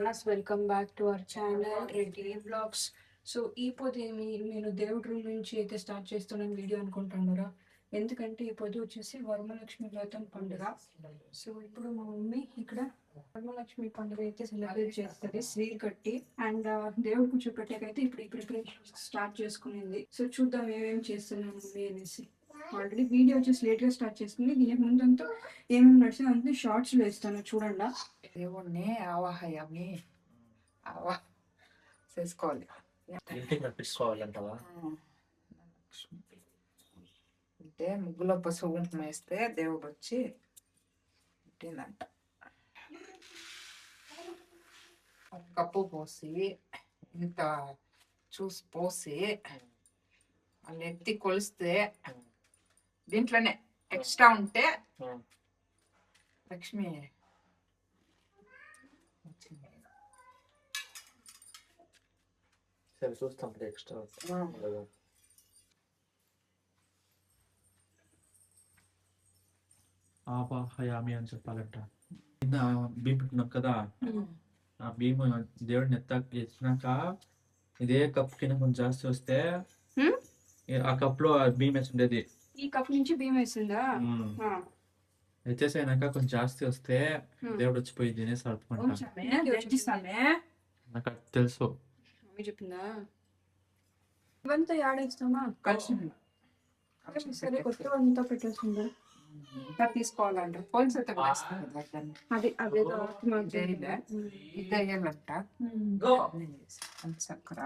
Viewers, welcome back to our channel Reddy blogs. So ఈ పొద్దు నేను దేవుడి రూమ్ నుంచి అయితే స్టార్ట్ చేస్తున్నాను వీడియో అనుకుంటున్నారా? ఎందుకంటే ఈ పొద్దు వచ్చేసి వరమలక్ష్మి వ్రతం పండుగ. సో ఇప్పుడు మా మమ్మీ ఇక్కడ వరమలక్ష్మి పండుగ అయితే సెలబ్రేట్ చేస్తుంది స్వీట్ కట్టి. అండ్ దేవుడు కూర్చోపెట్టాకైతే ఇప్పుడు ఈ ప్రిపరేషన్ స్టార్ట్ చేసుకునింది. సో చూద్దాం ఏమేమి చేస్తున్నాను మమ్మీ అనేసి. ఆల్రెడీ వీడియో వచ్చేసి లేట్గా స్టార్ట్ చేస్తుంది. దీనికి ముందంతా ఏమేమి నడిచింది అంతే షార్ట్స్లో వేస్తాను చూడండి. దేవుణ్ణి ఆవాహయామి చేసుకోవాలి. ఇంటికి నడిపించుకోవాలంటావా? అంటే ముగ్గులో పసుపు కుంకుమ వేస్తే దేవుడు వచ్చి పుట్టిందంట. కప్పు పోసి ఇంత చూసి పోసి వాళ్ళు ఎత్తి కొలిస్తే దీంట్లోనే ఎక్స్ట్రా ఉంటే లక్ష్మి సరే చూస్తాం ఎక్స్ట్రా ఆవాహయామి అని చెప్పాలంట. కింద బియ్యం పెట్టుకున్నాం కదా, ఆ బియ్యం దేవుడిని ఎత్తినాక ఇదే కప్ కింద కొంచెం జాస్తి వస్తే ఆ కప్ లో బియ్యం వేసి ఉండేది. ఈ కప్ నుంచి బియ్యం వేసిందా? వచ్చేసాక కొంచెం జాస్తి వస్తే దేవుడు వచ్చిపోయి తినేసి అడుపుకుంటా. నాకు అది తెలుసు. చెప్పిందా? ఇవంతా యాడేస్తామా? కలిసి సరే, కొత్త అంతా పెట్టేస్తుందా? తీసుకోవాలంట. పోలీసు అయితే అది అదేదో ఇది అయ్యాలంట. చక్కెర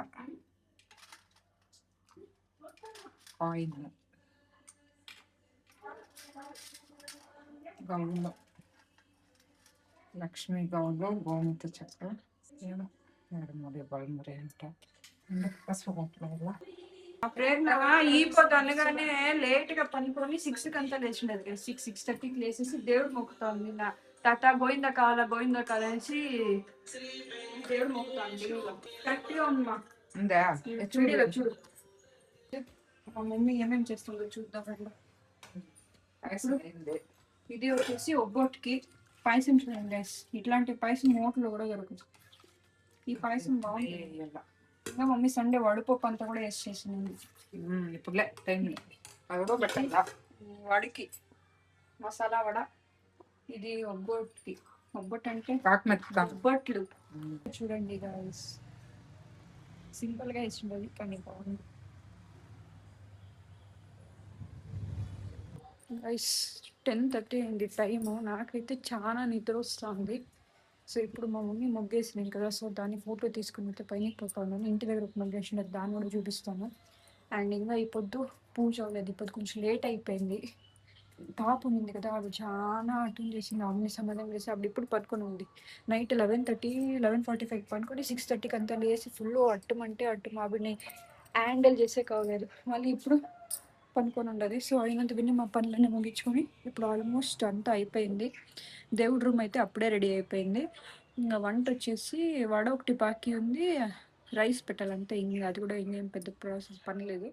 కాయిన్ గౌన్లో లక్ష్మీ గౌన్లో గోమూత చక్కెర ఏమో మూడు బలమురి అంట. పసుపు కుంకుమ ప్రేరణ ఈ పొద్దు అనగానే లేట్ గా పనుకొని 6కి అంతా లేచిండదు కదా. 6:30కి లేచేసి దేవుడు మొక్కుతాంది. టాటా గోయిందా కాల అనేసి దేవుడు మొక్కుతాంది. కరెక్ట్ గా ఉందమ్మా. ఉందా? చూడు మా మమ్మీ ఏమేమి చేస్తుందో చూద్దాం. ఇది వచ్చేసి ఒబ్బొట్టుకి పాయసం చూడండి గైస్. ఇట్లాంటి పాయసం నోట్లో కూడా దొరుకుతుంది. ఈ పాయసం బాగుంటుంది. ఇంకా మమ్మీ సండే వడపప్పు అంతా కూడా వేస్ట్ చేసింది. ఇప్పుడులే టైం అదో పెట్టాలా వడికి మసాలా వడ. ఇది ఒబ్బొట్టుకి. ఒబ్బొట్టు అంటే ఒబ్బట్లు చూడండి గైస్. సింపుల్ గా వేసిండదు కానీ బాగుంది గైస్. 10:30 అయింది టైము. నాకైతే చాలా నిద్ర వస్తుంది. సో ఇప్పుడు మా మమ్మీ మొగ్గేసినాయి కదా, సో దాన్ని ఫోటో తీసుకుని అయితే పైన పోతాను. ఇంటి దగ్గర ఒక మొగ్గేసిన దాన్ని కూడా చూపిస్తాను. అండ్ ఇంకా ఈ పొద్దు పూజ అవ్వలేదు. ఇప్పుడు కొంచెం లేట్ అయిపోయింది. పాప ఉంది కదా, అది చాలా అటెండ్ చేసింది. అన్ని సమాధానం చేసి అప్పుడు ఇప్పుడు పడుకొని ఉంది. నైట్ 11:45 పడుకొని 6:30కి అంతా లేసి ఫుల్ అట్టమంటే ఆవిడని హ్యాండిల్ చేసే కాలేదు. మళ్ళీ ఇప్పుడు పనుకొని ఉండదు. సో అయినంత విని మా పనులన్నీ ముగించుకొని ఇప్పుడు ఆల్మోస్ట్ అంతా అయిపోయింది. దేవుడి రూమ్ అయితే అప్పుడే రెడీ అయిపోయింది. ఇంకా వంట వచ్చేసి వడ ఒకటి బాకీ ఉంది. రైస్ పెట్టాలంటే ఇంకా అది కూడా ఇంకేం పెద్ద ప్రాసెస్ పని లేదు.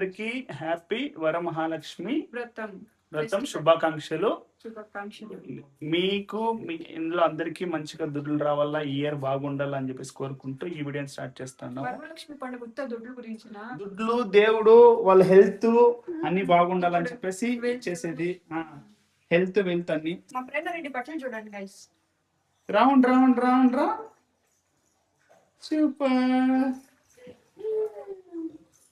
అందరికీ హ్యాపీ వరమహాలక్ష్మి వ్రతం వ్రతం శుభాకాంక్షలు. శుభాకాంక్షలు. మీకు మీ ఇందులో అందరికీ మంచిగా దుడ్లు రావాలా, ఈ ఇయర్ బాగుండాలని చెప్పేసి కోరుకుంటూ ఈ వీడియోని స్టార్ట్ చేస్తాను. వరమహాలక్ష్మి పండుగ ఉత్త దుడ్లు గురించిన దుడ్లు, దేవుడు, వాళ్ళ హెల్త్ అన్ని బాగుండాలని చెప్పేసి చేసేది. హెల్త్ వెల్త్ అన్ని. మా ఫ్రెండ్ రెడ్డి బట్టలు చూడండి గైస్. రౌండ్ రౌండ్ రౌండ్ రా సూపర్.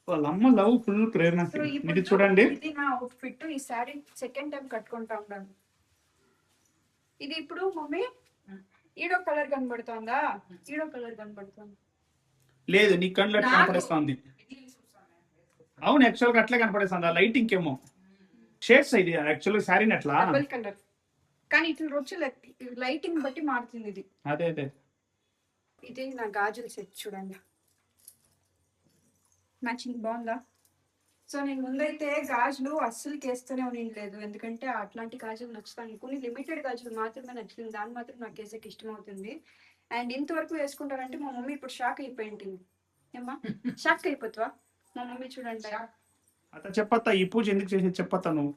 వాళ్ళ అమ్మ లవ్ ఫుల్ ప్రేరణ. ఇది చూడండి, ఇది నా అవుట్ఫిట్. ఈ సారీ సెకండ్ టైం కట్టుకుంటా ఉన్నాను. ఇది ఇప్పుడు మమ్మీ ఈడో కలర్ కనబడుతుందా? ఈడో కలర్ కనబడుతుంది. లేదు నీ కళ్ళు అట్లా కనపడేస్తుంది. అవును, యాక్చువల్ గా అట్లే కనపడేస్తుంది. ఆ లైటింగ్ ఏమో షేడ్స్. ఇది యాక్చువల్ గా సారీ అట్లా డబుల్ కలర్, కానీ ఇట్లా రొచ్చు లైటింగ్ బట్టి మారుతుంది ఇది. అదే అదే. ఇది నా గాజుల సెట్ చూడండి, మ్యాచింగ్ బాగుందా? సో నేను ముందైతే గాజులు అస్సలు కేస్తూనే ఉండలేదు, ఎందుకంటే అట్లాంటి గాజులు నచ్చుతాను. కొన్ని లిమిటెడ్ గాజులు మాత్రమే నచ్చుతుంది, దాన్ని మాత్రం నాకు వేసేకి ఇష్టం అవుతుంది. అండ్ ఇంతవరకు వేసుకుంటారంటే మా మమ్మీ ఇప్పుడు షాక్ అయిపోయింది. ఏమ్మా షాక్ అయిపోతావా? మా మమ్మీ చూడండి. అత చెప్పత్తా, ఈ పూజ ఎందుకు చేసేది చెప్పత్తా నువ్వు.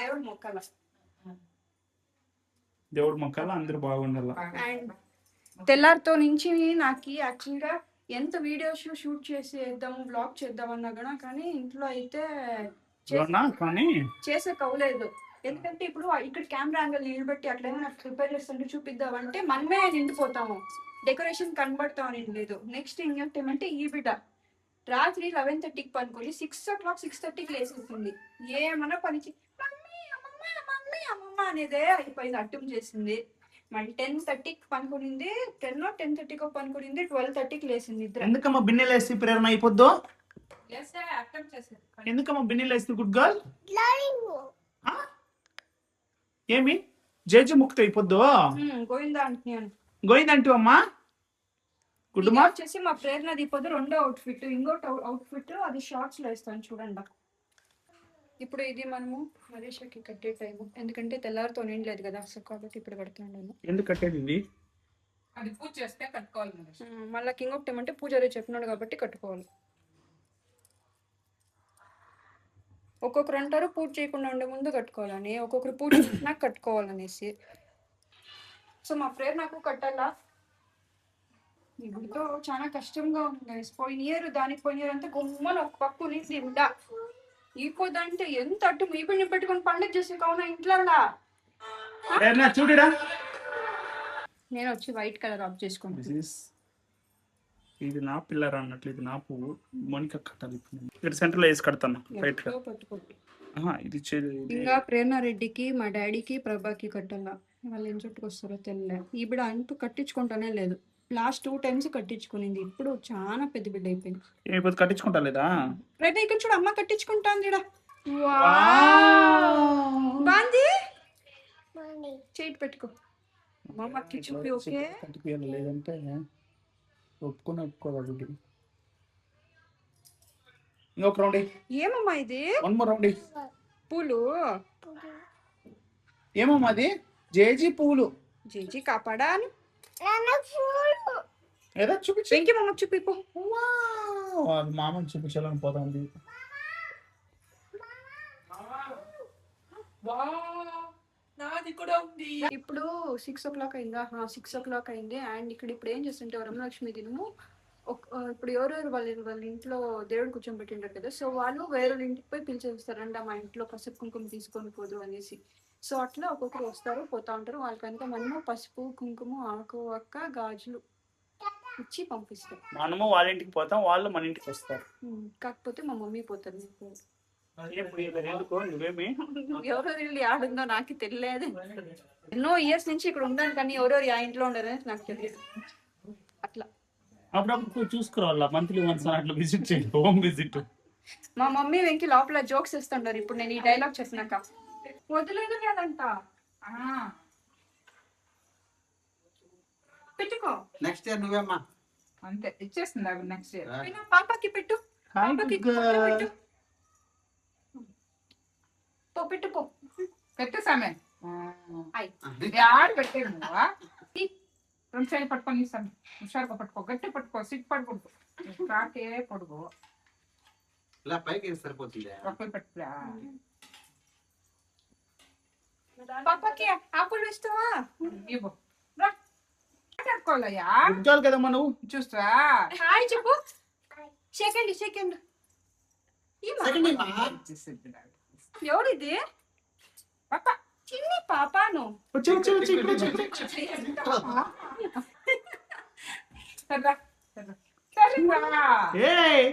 దేవుడు మొక్కల, దేవుడు మొక్కల అందరూ బాగుండాల. అండ్ తెల్లారితో నుంచి నాకు యాక్చువల్గా ఎంత వీడియోస్ షూట్ చేసి వేద్దాము, బ్లాగ్ చేద్దామన్నా కూడా, కానీ ఇంట్లో అయితే కానీ చేసే కవ్వలేదు. ఎందుకంటే ఇప్పుడు ఇక్కడ కెమెరా యాంగిల్ నిలబెట్టి అట్లయినా నాకు ప్రిపేర్ చేస్తుంటే చూపిద్దామంటే మనమే నిండిపోతాము, డెకరేషన్ కనబడతామని లేదు. నెక్స్ట్ ఏమంటే ఈ బిడ్డ రాత్రి 11:30కి పనుకొని 6 o'clock 6:30కి లేసేసింది. ఏమన్నా పని మమ్మీ మమ్మీ అమ్మమ్మ అనేదే అయిపోయింది, అడ్డం చేసింది. మళ్ళీ 10:30కి పనుకునింది, 10:30కో పనుకునింది, 12:30కి లేసింది. ఎందుకమ్మా బిన్నెలు వేసి ప్రేరణ అయిపోద్దు? ఎందుకమ్మా బిన్నెలు వేస్తే గుడ్ గర్ల్? ఏమి జేజు ముక్త అయిపోద్దు? గోవిందా అంటున్నాను. గోయిందంటూ అమ్మా. Good morning. వచ్చేసి మా ప్రేరణ దీపోదు రెండో అవుట్ఫిట్. ఇంకోటి అవుట్ఫిట్ అది షార్ట్స్ లో వేస్తాను చూడండి. ఇప్పుడు ఇది మనము మలేషియాకి కట్టే టైము, ఎందుకంటే తెల్లారితో నిండలేదు కదా, సో కాబట్టి ఇప్పుడు కడుతున్నాను. ఎందుకు కట్టేది? అది పూజ చేస్తే కట్టుకోవాలి. మళ్ళీ కింగ్ ఆఫ్ టైమ్ అంటే పూజారి చెప్పినాడు కాబట్టి కట్టుకోవాలి. ఒక్కొక్కరు అంటారు పూజ చేయకుండా ఉండే ముందు కట్టుకోవాలని, ఒక్కొక్కరు పూజ నాకు కట్టుకోవాలనేసి. సో మా ప్రేయర్ నాకు కట్టాలా. ఇప్పుడు చాలా కష్టంగా ఉంది. పోయిన ఇయర్ అంతా గుమ్మని ఒక పక్కు నిండి ఉండా ఈపోదంటే ఎంత అడ్డు మీ పిండి పెట్టుకుని పండుగ చేసి కావునా ఇంట్లో చూడడా. నేను వచ్చి వైట్ కలర్ ఆఫ్ చేసుకుంటాను. ఇది నా పిల్లర్ అన్నట్లు, ఇది నా పువ్వు. మోనిక కట్టాలి. ఇక్కడ సెంటర్ లో వేసి కడతాను రైట్ గా. ఇది ఇంకా ప్రేరణ రెడ్డికి, మా డాడీకి, ప్రభాకి కట్టాలా. వాళ్ళు ఏం చుట్టుకొస్తారో తెలియదు. ఈ బిడ్డ అంటూ కట్టించుకుంటానే లేదు. లాస్ట్ 2 times కట్టించుకునింది, ఇప్పుడు చాలా పెద్ద బిడ్డ అయిపోయింది. కట్టించుకుంటా లేదా? రైట్ ఇక్కడ చూడు, అమ్మ కట్టించుకుంటాంది. బాంది చేయి పెట్టుకో, అమ్మకి చూపి. ఓకే లేదంటే ఒప్పుకోవాలి. ఇంకొక రౌండ్. ఏమమ్మా ఇది? One more round. పూలు ఏమమ్మా అది? జేజీ పూలు. జేజీ కాపాడా అని ఏదో చూపించు. వెంకీ మమ్మకి చూపిపో. మామని చూపించాలని పోతుంది. ఇప్పుడు 6 o'clock అయిందా? 6 o'clock అయింది. అండ్ ఇక్కడ ఇప్పుడు ఏం చేస్తుంటే వరమలక్ష్మి దినము. ఇప్పుడు ఎవరెవరు వాళ్ళ ఇంట్లో దేవుడు కూర్చోబెట్టింటారు కదా, సో వాళ్ళు వేరే ఇంటికి పోయి పిలిచేస్తారంట, మా ఇంట్లో పసుపు కుంకుమ తీసుకొని పోదు అనేసి. సో అట్లా ఒక్కొక్కరు వస్తారు పోతా ఉంటారు. వాళ్ళకంతా మనము పసుపు కుంకుమ ఆకు ఒక్క గాజులు ఇచ్చి పంపిస్తాం. మనము వాళ్ళ ఇంటికి పోతాం, వాళ్ళు మన ఇంటికి వస్తారు. కాకపోతే మా మమ్మీ పోతుంది. ఎవరెవరు ఆడుందో నాకు తెలియదు. ఎన్నో ఇయర్స్ నుంచి ఇక్కడ ఉండాలి, కానీ ఎవరెవరు ఆ ఇంట్లో ఉండరని నాకు తెలియదు. అట్లా అప్పుడప్పుడు చూసుకోవాలా, మంత్లీ వన్స్ అట్లా విజిట్ చేయండి, హోమ్ విజిట్. మా మమ్మీ వెంకి లోపల జోక్స్ ఇస్తుంటారు. ఇప్పుడు నేను ఈ డైలాగ్ చెప్పినాక వదిలేదు లేదంట. పెట్టుకో. నెక్స్ట్ ఇయర్ నువ్వేమ్మా అంతే ఇచ్చేస్తుంది. అవి నెక్స్ట్ ఇయర్ పాపకి పెట్టు, పాపకి పెట్టు, పెట్టుకో. పెట్టేసామే ఆడు పెట్టేది. నువ్వా 2 సైడ్ పట్టుకొని ఇస్తాను. హుషారుగా పట్టుకో, గట్టి పట్టుకో, సిట్ పట్టుకో. కాకే పొడుగు ఇలా పైకి వేసి సరిపోతుందా? ఒక్కలు పెట్టురా. పాపకి ఆకులు ఇస్తావా? ఇవ్వు రా. మాట్లాడుకోవాలయ్యా ఉద్యోగాలు కదమ్మా నువ్వు. చూస్తా. హాయ్ చెప్పు. సెకండ్ సెకండ్ సెకండ్ ఏమా? ఎవరిది? పాప చిన్ని పాపాను. వచ్చి వచ్చి వచ్చి ఇక్కడ వచ్చి, వచ్చి. సర్రా సర్రా సర్రా. ఏయ్